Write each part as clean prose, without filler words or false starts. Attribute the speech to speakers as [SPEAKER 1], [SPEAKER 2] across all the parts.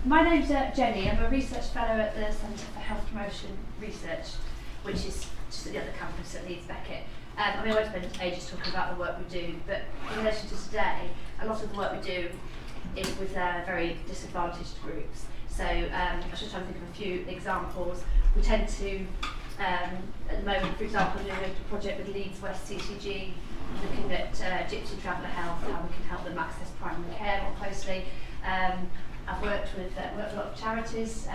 [SPEAKER 1] My name's Jenny. I'm a research fellow at the Centre for Health Promotion Research, which is just at the other campus at Leeds, Beckett. I won't spend ages talking about the work we do, but in relation to today, a lot of the work we do is with very disadvantaged groups. So I was just trying to think of a few examples. We tend to, at the moment, for example, doing a project with Leeds West CCG, looking at gypsy traveller health, how we can help them access primary care more closely. I've worked with a lot of charities,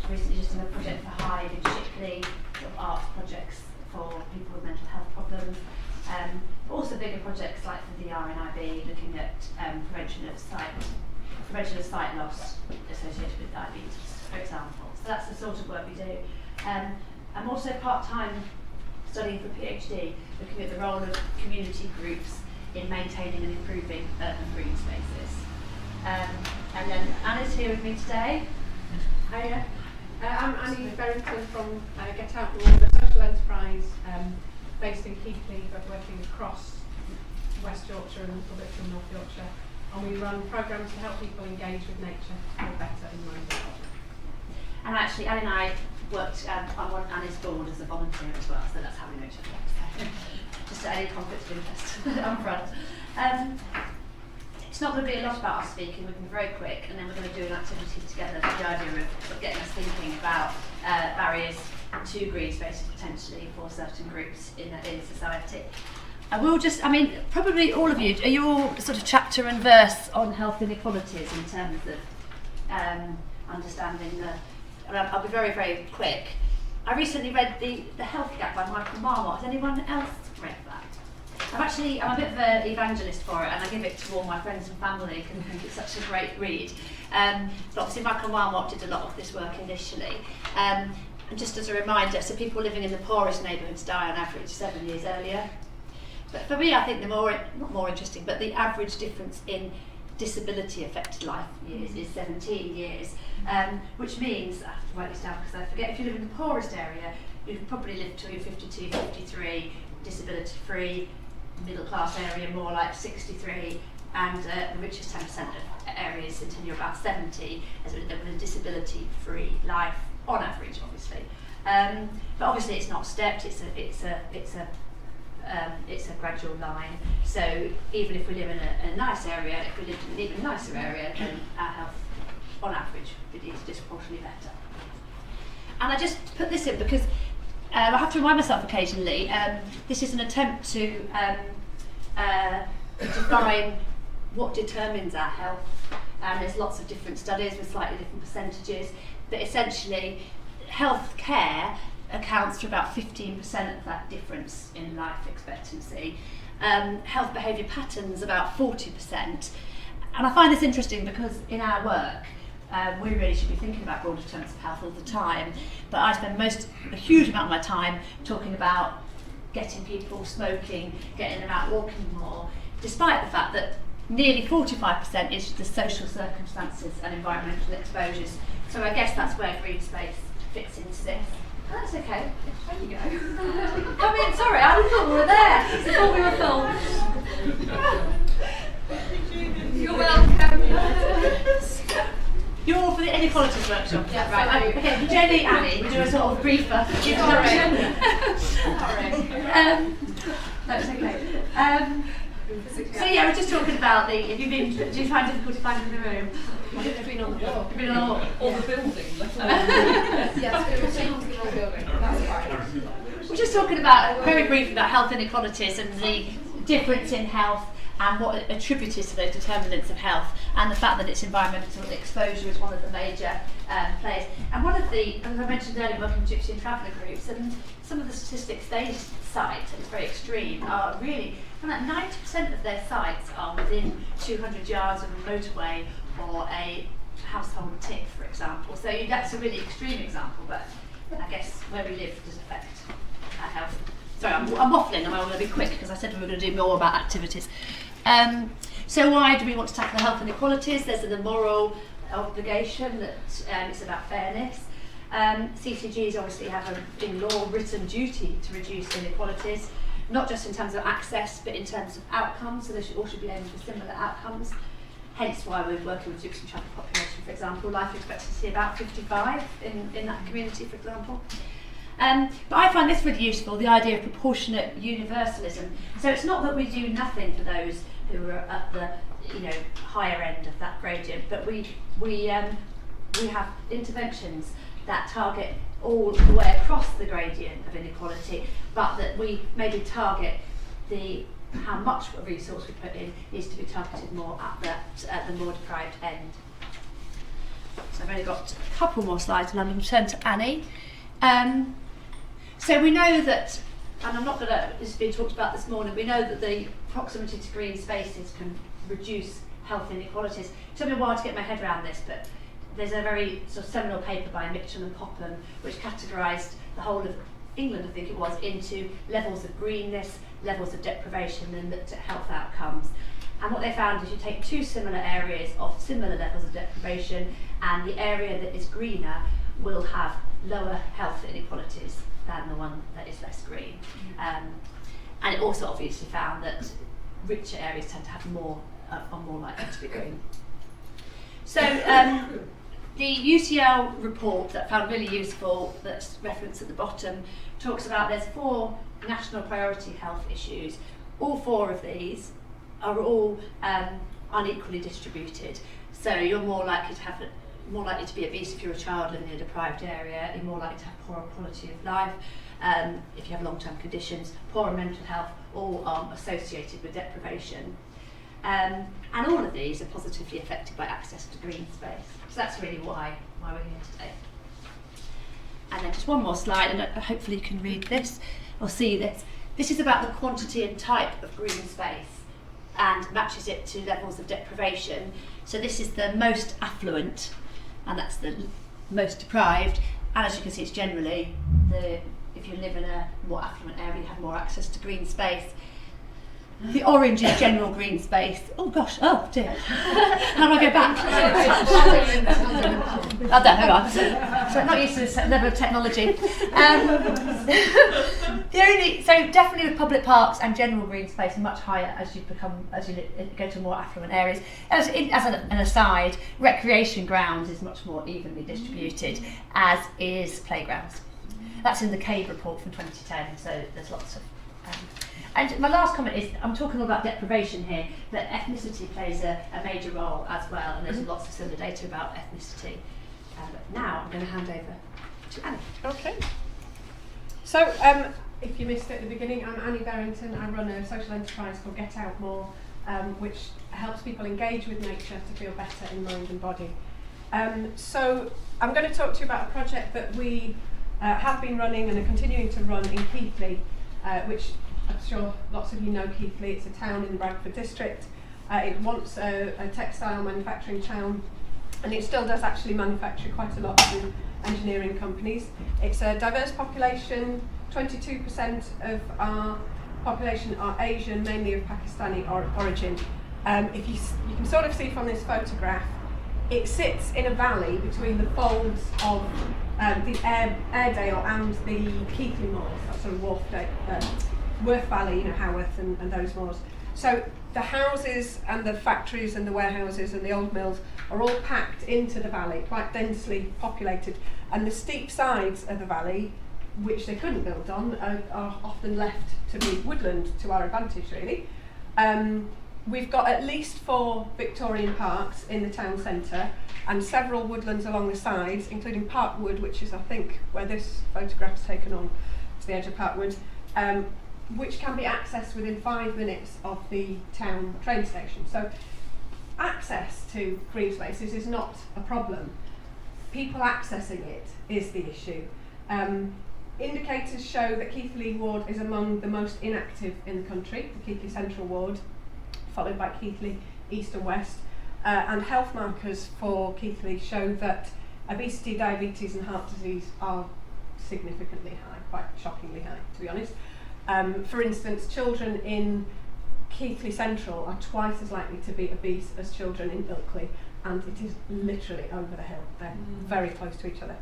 [SPEAKER 1] recently just done a project for Hyde, in particularly sort of arts projects for people with mental health problems. But also bigger projects like for the RNIB, looking at prevention of sight loss associated with diabetes, for example. So that's the sort of work we do. I'm also part-time studying for a PhD, looking at the role of community groups in maintaining and improving urban green spaces. And then Anna's here with me today.
[SPEAKER 2] Hiya. I'm Annie Berrington from Get Out More, a social enterprise based in Keighley but working across West Yorkshire and a bit from North Yorkshire. And we run programmes to help people engage with nature to feel better in mind.
[SPEAKER 1] And actually, Annie and I worked I'm on Annie's board as a volunteer as well, so that's how we know each other. Just any conflict of interest up front. It's not going to be a lot about us speaking, we're going to be very quick, and then we're going to do an activity together with the idea of getting us thinking about barriers to green spaces potentially for certain groups in society. I will just, probably all of you, are you all sort of chapter and verse on health inequalities in terms of understanding I'll be very, very quick. I recently read The Health Gap by Michael Marmot. Has anyone else read that? I'm a bit of an evangelist for it, and I give it to all my friends and family because I think it's such a great read. But obviously Michael Marmot did a lot of this work initially. And just as a reminder, so people living in the poorest neighbourhoods die on average 7 years earlier. But for me, I think not more interesting, but the average difference in disability affected life years is 17 years, which means, I have to write this down because I forget, if you live in the poorest area, you can probably live till you're 52, 53, disability free, middle class area more like 63, and the richest 10% of areas until you're about 70 as with a disability free life on average, obviously. But obviously it's not stepped, it's a gradual line. So even if we live in a nice area, if we lived in an even nicer area, then our health on average would be disproportionately better. And I just put this in because I have to remind myself occasionally, this is an attempt to define what determines our health. There's lots of different studies with slightly different percentages, but essentially health care accounts for about 15% of that difference in life expectancy. Health behaviour patterns about 40%. And I find this interesting because in our work, we really should be thinking about broader terms of health all the time, but I spend a huge amount of my time talking about getting people smoking, getting them out walking more, despite the fact that nearly 45% is the social circumstances and environmental exposures. So I guess that's where green space fits into this. Oh, that's okay. There you go. Come in, sorry, I thought we were there. I thought we were full. You're welcome. You're all for the Inequalities workshop? Yeah, right. Okay, Jenny, Annie, we do a sort of briefer introduction. No, it's okay. So yeah, we're just talking about do you find difficulty finding the room?
[SPEAKER 2] I've been on the floor.
[SPEAKER 1] You've been on
[SPEAKER 3] the building.
[SPEAKER 2] Yes, we've been on the building. That's fine.
[SPEAKER 1] We're just talking about, very briefly, about health inequalities and the difference in health and what attributed to those determinants of health, and the fact that it's environmental exposure is one of the major players. And one of the, as I mentioned earlier, working with gypsy and traveller groups, and some of the statistics they cite, and it's very extreme, are really, like 90% of their sites are within 200 yards of a motorway or a household tip, for example. So that's a really extreme example, but I guess where we live does affect our health. Sorry, I'm waffling, and I'm going to be quick because I said we were going to do more about activities. So why do we want to tackle the health inequalities? There's the moral obligation that it's about fairness. CCGs obviously have in law written duty to reduce inequalities, not just in terms of access, but in terms of outcomes, so they all should be aiming for similar outcomes. hence why we're working with Dukes and Chapel population, for example. Life expectancy about 55 in that community, for example. But I find this really useful, the idea of proportionate universalism. So it's not that we do nothing for those who are at the higher end of that gradient, but we have interventions that target all the way across the gradient of inequality, but that we maybe target how much a resource we put in is to be targeted more at the more deprived end. So I've only got a couple more slides and I'm going to turn to Annie. So we know that, and I'm not going to, this has been talked about this morning, we know that the proximity to green spaces can reduce health inequalities. It took me a while to get my head around this, but there's a very sort of seminal paper by Mitchell and Popham which categorised the whole of England, I think it was, into levels of greenness, levels of deprivation, and looked at health outcomes. And what they found is you take two similar areas of similar levels of deprivation, and the area that is greener will have lower health inequalities than the one that is less green. And it also obviously found that richer areas tend to have are more likely to be green. So the UCL report that I found really useful, that's referenced at the bottom, talks about there's 4 national priority health issues. All 4 of these are all unequally distributed. So you're more likely to be obese if you're a child living in a deprived area. You're more likely to have poorer quality of life if you have long-term conditions. Poorer mental health, all are associated with deprivation. And all of these are positively affected by access to green space. So that's really why we're here today. And then just one more slide, and hopefully you can read this or see this. This is about the quantity and type of green space and matches it to levels of deprivation. So this is the most affluent, and that's the most deprived. And as you can see, it's generally if you live in a more affluent area, you have more access to green space. The orange is general green space. Oh gosh, oh dear. How do I go back? Oh, there, hang on. So I'm not used to this level of technology. So definitely with public parks and general green space much higher as you go to more affluent areas. As an aside, recreation grounds is much more evenly distributed, as is playgrounds. That's in the CABE report from 2010, so there's lots of and my last comment is, I'm talking all about deprivation here, but ethnicity plays a major role as well, and there's lots of similar data about ethnicity. But now I'm going to hand over to Annie.
[SPEAKER 2] Okay. So, if you missed it at the beginning, I'm Annie Berrington. I run a social enterprise called Get Out More, which helps people engage with nature to feel better in mind and body. So, I'm going to talk to you about a project that we have been running and are continuing to run in Keighley, which I'm sure lots of you know Keighley. It's a town in the Bradford district. It once a textile manufacturing town, and it still does actually manufacture quite a lot through engineering companies. It's a diverse population. 22% of our population are Asian, mainly of Pakistani origin. If you can sort of see from this photograph, it sits in a valley between the folds of the Airedale and the Keighley moors, that sort of Worth Valley, Haworth and those moors. So the houses and the factories and the warehouses and the old mills are all packed into the valley, quite densely populated, and the steep sides of the valley, which they couldn't build on, are often left to be woodland to our advantage, really. We've got at least 4 Victorian parks in the town centre and several woodlands along the sides, including Parkwood, which is, I think, where this photograph's taken on, to the edge of Parkwood, which can be accessed within 5 minutes of the town train station. So access to green spaces is not a problem. People accessing it is the issue. Indicators show that Keighley Ward is among the most inactive in the country, the Keighley Central Ward, followed by Keighley East and West. And health markers for Keighley show that obesity, diabetes and heart disease are significantly high, quite shockingly high, to be honest. For instance, children in Keighley Central are twice as likely to be obese as children in Ilkley, and it is literally over the hill. They're very close to each other.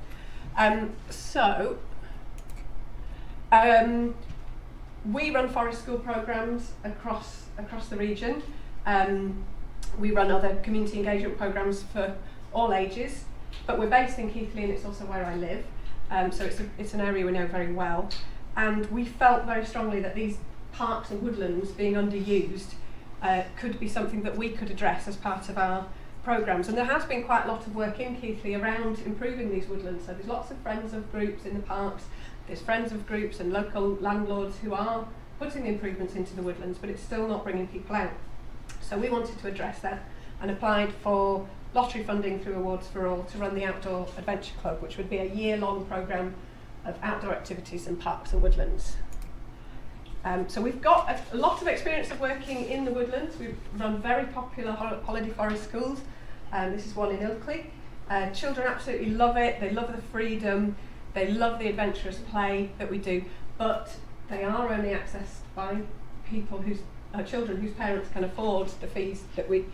[SPEAKER 2] We run forest school programmes across the region. We run other community engagement programmes for all ages, but we're based in Keighley and it's also where I live, so it's an area we know very well. And we felt very strongly that these parks and woodlands being underused could be something that we could address as part of our programmes. And there has been quite a lot of work in Keighley around improving these woodlands. So there's lots of friends of groups in the parks, there's friends of groups and local landlords who are putting the improvements into the woodlands, but it's still not bringing people out. So we wanted to address that and applied for lottery funding through Awards for All to run the Outdoor Adventure Club, which would be a year-long programme of outdoor activities in parks and woodlands. So we've got a lot of experience of working in the woodlands. We've run very popular holiday forest schools. This is one in Ilkley. Children absolutely love it. They love the freedom. They love the adventurous play that we do. But they are only accessed by people children whose parents can afford the fees that we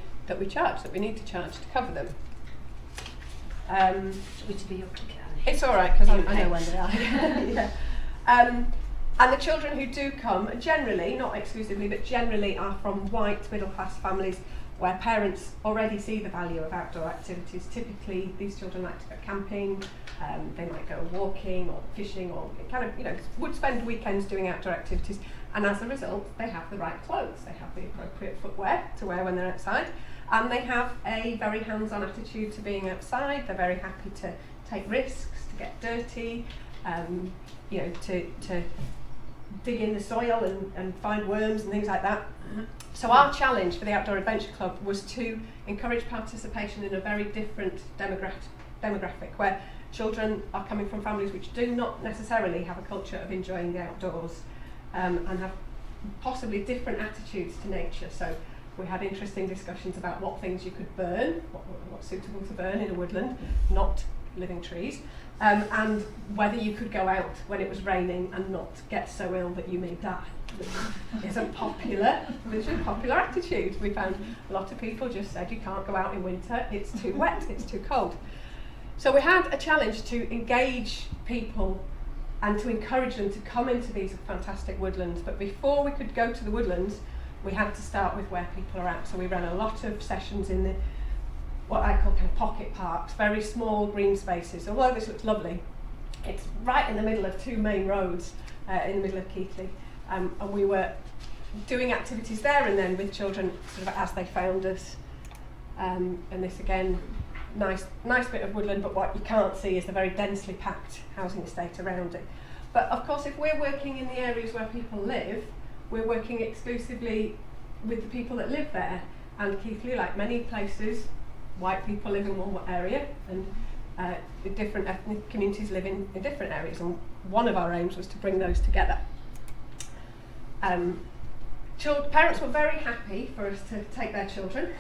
[SPEAKER 2] charge, that we need to charge to cover them.
[SPEAKER 1] We to be your cricket, Ali?
[SPEAKER 2] It's all right because I
[SPEAKER 1] Okay.
[SPEAKER 2] know when they are. Yeah. And the children who do come, generally, not exclusively, but generally are from white middle-class families where parents already see the value of outdoor activities. Typically, these children like to go camping, they might go walking or fishing, or would spend weekends doing outdoor activities. And as a result, they have the right clothes, they have the appropriate footwear to wear when they're outside, and they have a very hands-on attitude to being outside. They're very happy to take risks, to get dirty, to dig in the soil and find worms and things like that. So our challenge for the Outdoor Adventure Club was to encourage participation in a very different demographic where children are coming from families which do not necessarily have a culture of enjoying the outdoors, and have possibly different attitudes to nature. So we had interesting discussions about what things you could burn, what's suitable to burn in a woodland, not living trees, and whether you could go out when it was raining and not get so ill that you may die. It's a popular attitude. We found a lot of people just said you can't go out in winter, it's too wet, it's too cold. So we had a challenge to engage people and to encourage them to come into these fantastic woodlands. But before we could go to the woodlands, we had to start with where people are at. So we ran a lot of sessions in what I call kind of pocket parks, very small green spaces. Although this looks lovely, it's right in the middle of two main roads in the middle of Keighley. And we were doing activities there and then with children sort of as they found us. And this again, nice bit of woodland, but what you can't see is the very densely packed housing estate around it. But of course, if we're working in the areas where people live, we're working exclusively with the people that live there. And Keighley, like many places, white people live in one area and the different ethnic communities live in different areas. And one of our aims was to bring those together. Parents were very happy for us to take their children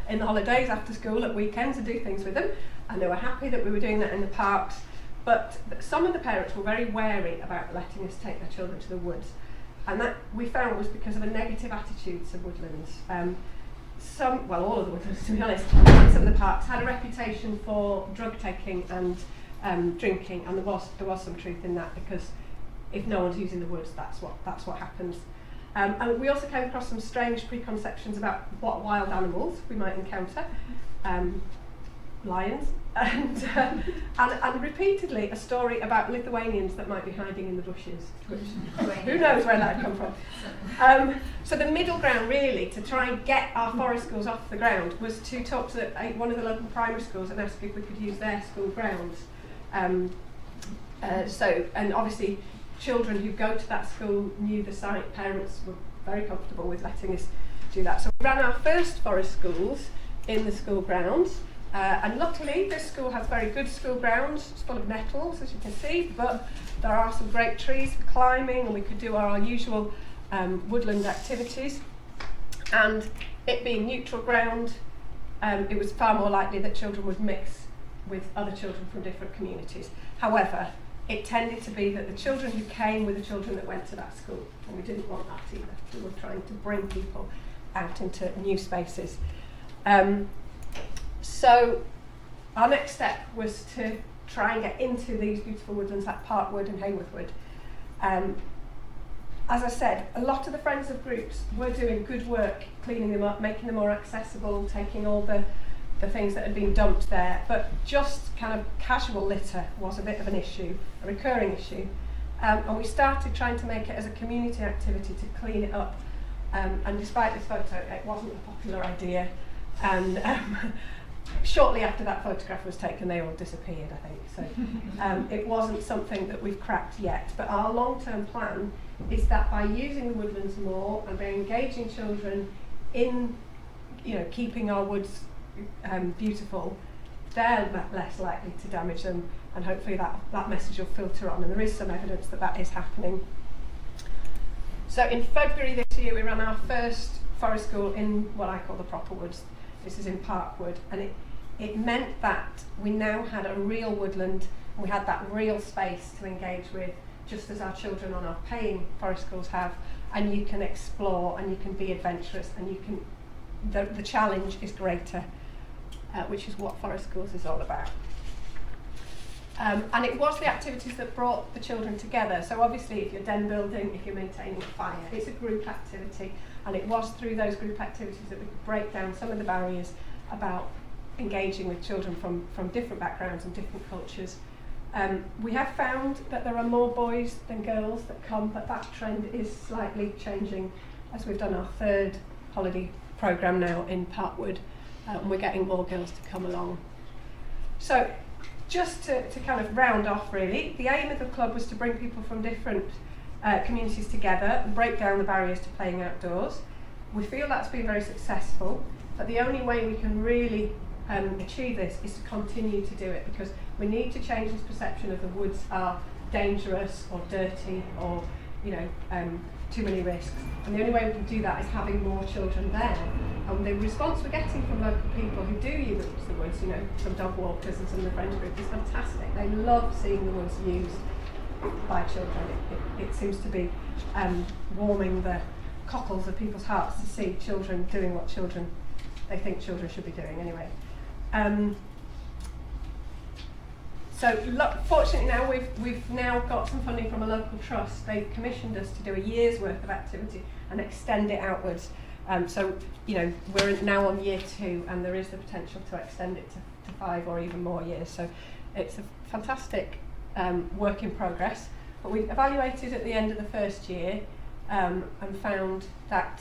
[SPEAKER 2] in the holidays, after school, at weekends, and do things with them, and they were happy that we were doing that in the parks. But some of the parents were very wary about letting us take their children to the woods, and that we found was because of a negative attitude to woodlands. All of the woodlands, to be honest, some of the parks had a reputation for drug taking and drinking, and there was some truth in that, because if no one's using the woods, that's what happens. And we also came across some strange preconceptions about what wild animals we might encounter, lions, and repeatedly a story about Lithuanians that might be hiding in the bushes, which who knows where that had come from. So the middle ground, really, to try and get our forest schools off the ground, was to talk to one of the local primary schools and ask if we could use their school grounds. And obviously, children who go to that school knew the site. Parents were very comfortable with letting us do that. So we ran our first forest schools in the school grounds, and luckily this school has very good school grounds. It's full of nettles, as you can see, but there are some great trees for climbing, and we could do our usual woodland activities. And it being neutral ground, it was far more likely that children would mix with other children from different communities. However, it tended to be that the children who came were the children that went to that school, and we didn't want that either. We were trying to bring people out into new spaces. So our next step was to try and get into these beautiful woodlands like Parkwood and Hayworth Wood. And
[SPEAKER 3] as I said, a lot of the friends of groups were doing good work, cleaning them up, making them more accessible, taking all the things that had been dumped there, but just kind of casual litter was a bit of an issue, a recurring issue. And we started trying to make it as a community activity to clean it up. And despite this photo, it wasn't a popular idea. And shortly after that photograph was taken, they all disappeared, I think. So it wasn't something that we've cracked yet. But our long-term plan is that by using the woodlands more and by engaging children in, keeping our woods beautiful, they're less likely to damage them, and hopefully that message will filter on, and there is some evidence that is happening. So in February this year we ran our first forest school in what I call the proper woods. This is in Parkwood, and it meant that we now had a real woodland, and we had that real space to engage with, just as our children on our paying forest schools have, and you can explore and you can be adventurous, and you can, the challenge is greater, which is what forest schools is all about. And it was the activities that brought the children together. So obviously if you're den building, if you're maintaining a fire, it's a group activity, and it was through those group activities that we could break down some of the barriers about engaging with children from different backgrounds and different cultures. We have found that there are more boys than girls that come, but that trend is slightly changing as we've done our third holiday programme now in Parkwood, and we're getting more girls to come along. So just to kind of round off really, the aim of the club was to bring people from different communities together and break down the barriers to playing outdoors. We feel that's been very successful, but the only way we can really achieve this is to continue to do it, because we need to change this perception of the woods are dangerous or dirty or too many risks, and the only way we can do that is having more children there. And the response we're getting from local people who do use the woods, some dog walkers and some of the friends group, is fantastic. They love seeing the woods used by children. It seems to be warming the cockles of people's hearts to see children doing what they think children should be doing anyway. So fortunately now we've now got some funding from a local trust. They commissioned us to do a year's worth of activity and extend it outwards. So we're now on year 2, and there is the potential to extend it to 5 or even more years. So it's a fantastic work in progress. But we evaluated at the end of the first year and found that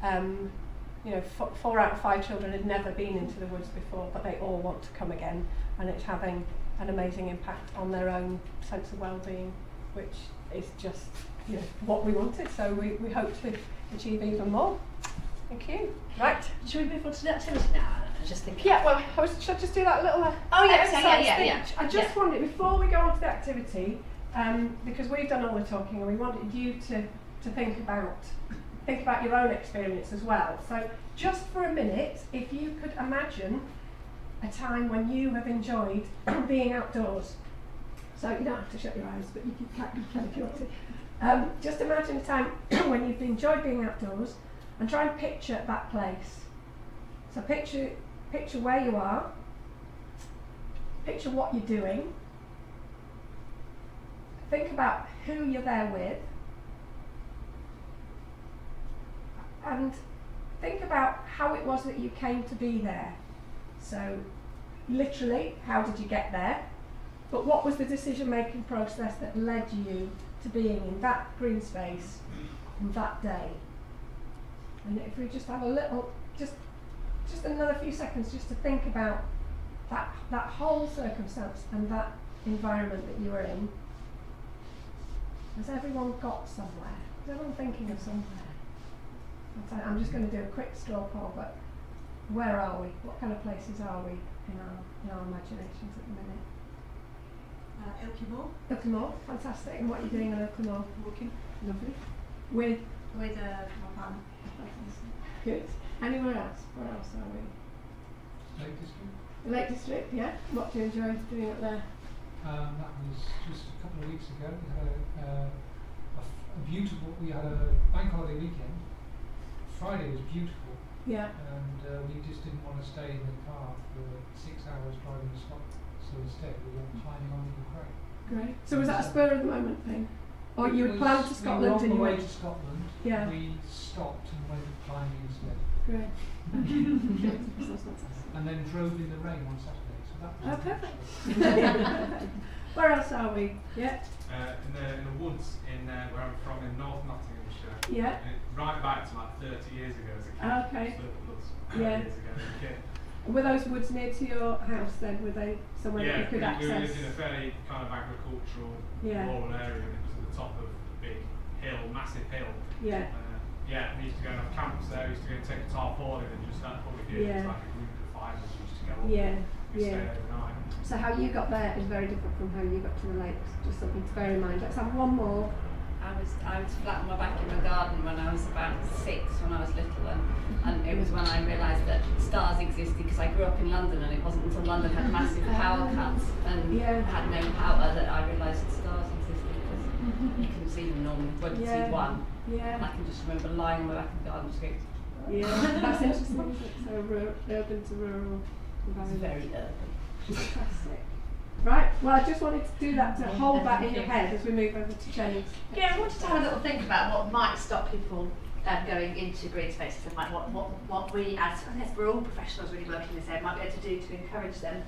[SPEAKER 3] 4 out of 5 children had never been into the woods before, but they all want to come again, and it's having an amazing impact on their own sense of well-being, which is just what we wanted. So we hope to achieve even more. Thank you. Right.
[SPEAKER 1] Should we move on to the activity now? I just think.
[SPEAKER 3] Yeah. Well, should I just do that little exercise thing? I just wanted, before we go on to the activity, because we've done all the talking, and we wanted you to think about your own experience as well. So just for a minute, if you could imagine a time when you have enjoyed being outdoors. So you don't have to shut your eyes, but you can if you want to. Just imagine a time when you've enjoyed being outdoors, and try and picture that place. So picture where you are, picture what you're doing, think about who you're there with, and think about how it was that you came to be there. So literally, how did you get there? But what was the decision-making process that led you to being in that green space on that day? And if we just have a little, just another few seconds just to think about that whole circumstance and that environment that you were in. Has everyone got somewhere? Is everyone thinking of somewhere? I'm just going to do a quick straw poll, but where are we? What kind of places are we in our imaginations at the minute? Ilkley Moor, fantastic. And what are you doing on Ilkley Moor?
[SPEAKER 1] Walking.
[SPEAKER 3] Lovely. With
[SPEAKER 1] my partner.
[SPEAKER 3] Good. Anywhere else? Where else are we?
[SPEAKER 4] Lake District.
[SPEAKER 3] Lake District, yeah. What do you enjoy doing up there?
[SPEAKER 4] That was just a couple of weeks ago. We had we had a bank holiday weekend. Friday was beautiful.
[SPEAKER 3] Yeah.
[SPEAKER 4] And we just didn't want to stay in the car for 6 hours driving to Scotland. So instead we went climbing on the crate.
[SPEAKER 3] Great. So was that a spur of the moment thing? Or you had planned to Scotland
[SPEAKER 4] we were on
[SPEAKER 3] and
[SPEAKER 4] the
[SPEAKER 3] you
[SPEAKER 4] way
[SPEAKER 3] went?
[SPEAKER 4] to Scotland.
[SPEAKER 3] Yeah.
[SPEAKER 4] We stopped and went climbing instead.
[SPEAKER 3] Great.
[SPEAKER 4] And then drove in the rain on Saturday. So that was
[SPEAKER 3] Oh, perfect. Where else are we? Yeah.
[SPEAKER 5] In the woods where I'm from in North Nottinghamshire.
[SPEAKER 3] Yeah.
[SPEAKER 5] Right back to like 30 years ago as a kid.
[SPEAKER 3] Okay.
[SPEAKER 5] Years
[SPEAKER 3] Yeah.
[SPEAKER 5] ago as a kid.
[SPEAKER 3] Were those woods near to your house then? Were they somewhere that you could
[SPEAKER 5] we
[SPEAKER 3] access?
[SPEAKER 5] lived in a fairly kind of agricultural, rural area, and it was at the top of a big hill, massive hill.
[SPEAKER 3] Yeah.
[SPEAKER 5] We used to go and have camps there. We used to go and take a tarpaulin and just stand up with you. It was like a group of 5 of us used to go up. We stay overnight.
[SPEAKER 3] So how you got there is very different from how you got to the lakes. Just something to bear in mind. Let's have one more.
[SPEAKER 6] I was flat on my back in my garden when I was about 6 when I was little, and it was when I realised that stars existed, because I grew up in London, and it wasn't until London had massive power cuts and had no power that I realised that stars existed, because you couldn't see them normally. Well, you could see one.
[SPEAKER 3] Yeah.
[SPEAKER 6] And I can just remember lying on my back in the garden just going,
[SPEAKER 3] That's interesting, isn't it? So urban to rural environment.
[SPEAKER 6] very urban.
[SPEAKER 3] Fantastic. Right, well I just wanted to do that to hold that in your head as we move over to James.
[SPEAKER 1] Yeah, I wanted to have a little think about what might stop people going into green spaces, and like what we as we're all professionals really working in this area might be able to do to encourage them.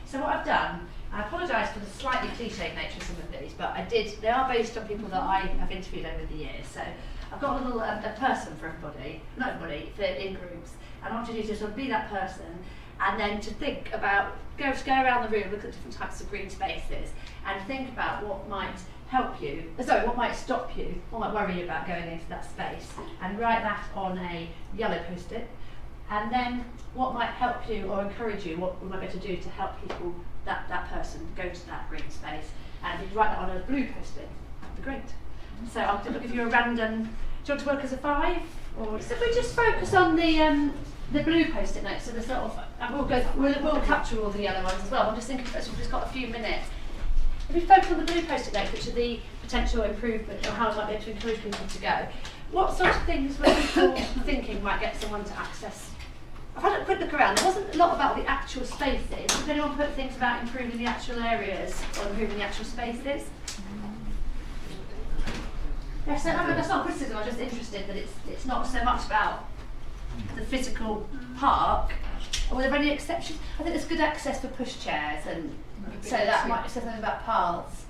[SPEAKER 1] So what I've done, I apologise for the slightly cliched nature of some of these, but they are based on people that I have interviewed over the years. So I've got a little a person for everybody, not everybody, for in groups, and I want you to sort of be that person, and then to think about, go around the room, look at different types of green spaces, and think about what might help you, what might stop you, what might worry you about going into that space, and write that on a yellow post-it. And then what might help you or encourage you, what we might be able to do to help people, that person go to that green space. And if you write that on a blue post-it, that'd be great. So I'll give you a random, do you want to work as a 5? Or so if we just focus on the blue post-it notes, so the sort of, and we'll capture all the yellow ones as well. I'm just thinking first, we've just got a few minutes. If we focus on the blue post-it notes, which are the potential improvement or how we might be able to encourage people to go, what sort of things were people thinking might get someone to access? I've had a quick look around. There wasn't a lot about the actual spaces. Did anyone put things about improving the actual areas or improving the actual spaces? Yes, that's not criticism. I'm just interested that it's not so much about the physical park. Were there any exceptions? I think there's good access for pushchairs, and so that might be something about paths.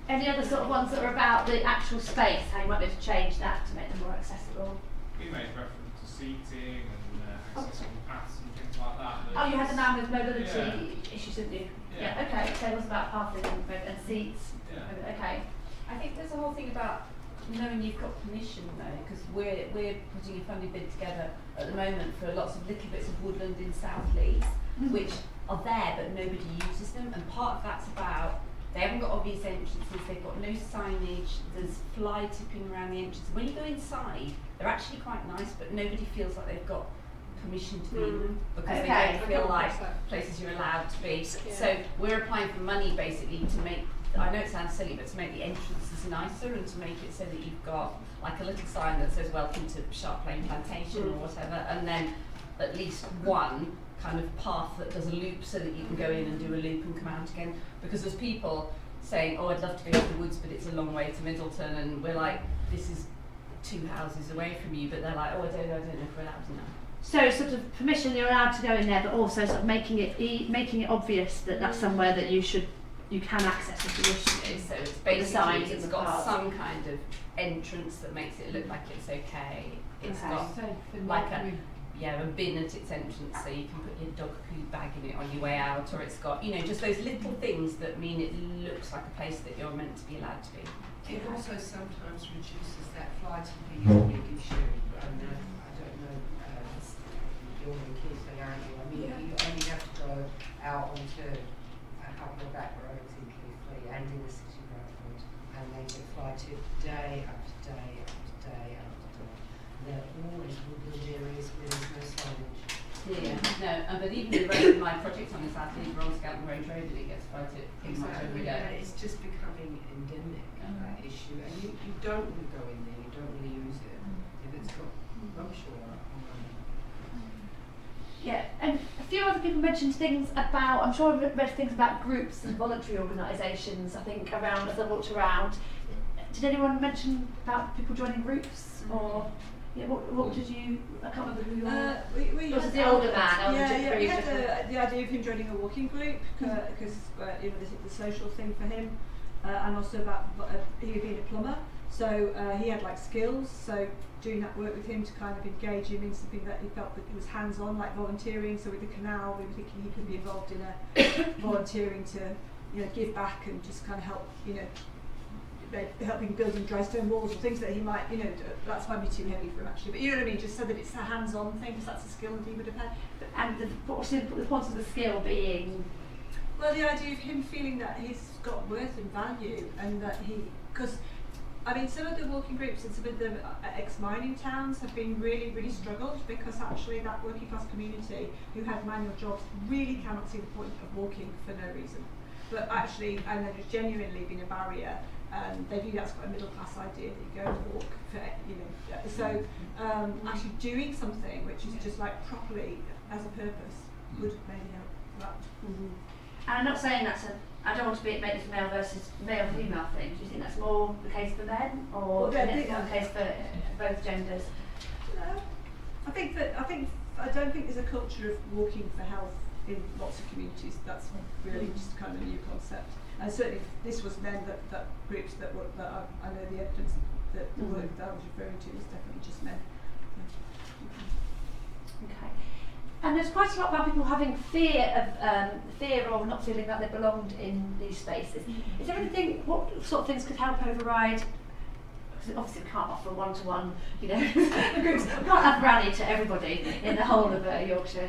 [SPEAKER 1] Any other sort of ones that are about the actual space, how you might be able to change that to make them more accessible?
[SPEAKER 5] We made reference to seating and accessible paths and things like that.
[SPEAKER 1] Oh, you had the man with mobility issues, didn't you?
[SPEAKER 5] Yeah.
[SPEAKER 1] Okay, so it was about pathing and seats.
[SPEAKER 5] Yeah.
[SPEAKER 1] Okay.
[SPEAKER 6] I think there's a whole thing about knowing you've got permission though, because we're putting a funding bid together at the moment for lots of little bits of woodland in South Leeds, which are there but nobody uses them, and part of that's about they haven't got obvious entrances, they've got no signage, there's fly tipping around the entrance. When you go inside, they're actually quite nice, but nobody feels like they've got permission to be in them, because they don't feel like places you're allowed to be.
[SPEAKER 3] Yeah.
[SPEAKER 6] So we're applying for money basically to make, I know it sounds silly, but to make the entrances nicer and to make it so that you've got like a little sign that says welcome to Sharp Lane Plantation or whatever, and then at least one kind of path that does a loop so that you can go in and do a loop and come out again. Because there's people saying, oh, I'd love to go to the woods, but it's a long way to Middleton, and we're like, this is 2 houses away from you, but they're like, oh, I don't know if we're allowed to now.
[SPEAKER 1] So sort of permission, you're allowed to go in there, but also sort of making it obvious that that's somewhere that you can access if you wish to.
[SPEAKER 6] So it's
[SPEAKER 1] The signs
[SPEAKER 6] basically, it's
[SPEAKER 1] and
[SPEAKER 6] got
[SPEAKER 1] the paths.
[SPEAKER 6] some kind of entrance that makes it look like it's okay. It's
[SPEAKER 1] Okay.
[SPEAKER 6] got like a bin at its entrance, so you can put your dog poo bag in it on your way out, or it's got, just those little things that mean it looks like a place that you're meant to be allowed to be.
[SPEAKER 7] It also sometimes reduces that flight of the usually gives you, I don't know, you're the kids, they aren't you? I mean, you only have to go out onto a couple of back roads in Keighley and in the city road, and they get fly to day after day after day after day. They're all in woodland areas where there's no signage.
[SPEAKER 6] But even the road, my project on this athlete, we're on Scout Range Road, and it gets flooded pretty much every day.
[SPEAKER 7] It's just becoming endemic, that issue, and you don't want to go in there, you don't want to use it if it's got rubbish all around.
[SPEAKER 1] Yeah, and a few other of people mentioned things about, I'm sure I've read things about groups and voluntary organisations, I think, around as I walked around. Did anyone mention about people joining groups? Or yeah, what did you, I can't remember who you were.
[SPEAKER 8] We
[SPEAKER 1] was
[SPEAKER 8] had
[SPEAKER 1] the older man?
[SPEAKER 8] we had the idea of him joining a walking group because the social thing for him, and also about he being a plumber. So he had like skills. So doing that work with him to kind of engage him in something that he felt that it was hands-on, like volunteering. So with the canal, we were thinking he could be involved in a volunteering to give back and just kind of help helping building dry stone walls or things that he might that's might be too heavy for him actually, but you know what I mean, just so that it's a hands-on thing, because that's a skill that he would have had.
[SPEAKER 1] And the point of the skill being,
[SPEAKER 8] well, the idea of him feeling that he's got worth and value, and that because I mean, some of the walking groups in some of the ex-mining towns have been really struggled, because actually that working class community who have manual jobs really cannot see the point of walking for no reason, but actually, and there's genuinely been a barrier. They view that's quite a middle class idea that you go and walk for, so actually doing something which is just like properly as a purpose would maybe help that.
[SPEAKER 1] And I'm not saying I don't want to make this male versus male female thing. Do you think that's more the case for men, or do you think it's more the case for both genders?
[SPEAKER 8] No, I don't think there's a culture of walking for health in lots of communities. That's really just kind of a new concept. And certainly this was men that groups that I know the evidence that the work that I was referring to was definitely just men.
[SPEAKER 1] Okay. And there's quite a lot about people having fear of not feeling like they belonged in these spaces. Is there anything, what sort of things could help override? Because obviously we can't offer one-to-one, groups. We can't have rally to everybody in the whole of Yorkshire.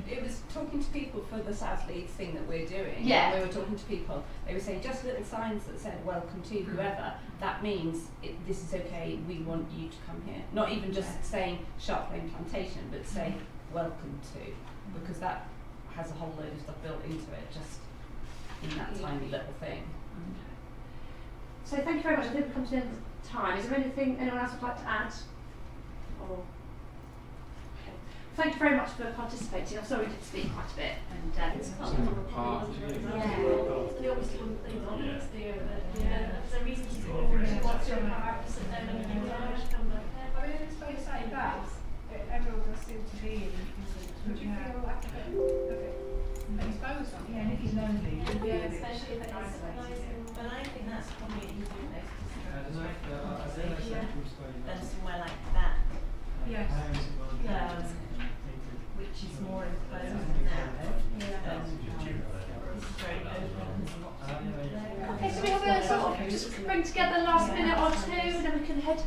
[SPEAKER 6] It was talking to people for the South Leeds thing that we're doing.
[SPEAKER 1] Yeah.
[SPEAKER 6] We were talking to people. They were saying just little signs that said "Welcome to whoever." That means this is okay. We want you to come here. Not even just saying Sharp Lane Plantation, but say "Welcome to," because that has a whole load of stuff built into it, just in that tiny little thing.
[SPEAKER 1] So thank you very much. I think we've come to the end of time. Is there anything anyone else would like to add? Or okay. Thank you very much for participating. I'm sorry we did speak quite a bit. And
[SPEAKER 5] part.
[SPEAKER 1] They obviously wouldn't think on this, do you? There's a reason to go and watch your practice and then
[SPEAKER 3] I mean, it's funny saying that. Everyone does seem to be would you feel like a bit exposed on?
[SPEAKER 9] Yeah, and if he's lonely,
[SPEAKER 10] especially if it's nice, but I think that's probably an easier place to start than somewhere like that.
[SPEAKER 3] Yes.
[SPEAKER 10] Which is more enclosed now. It's very open.
[SPEAKER 1] Okay, so we have a sort of just bring together last minute or two, and then we can head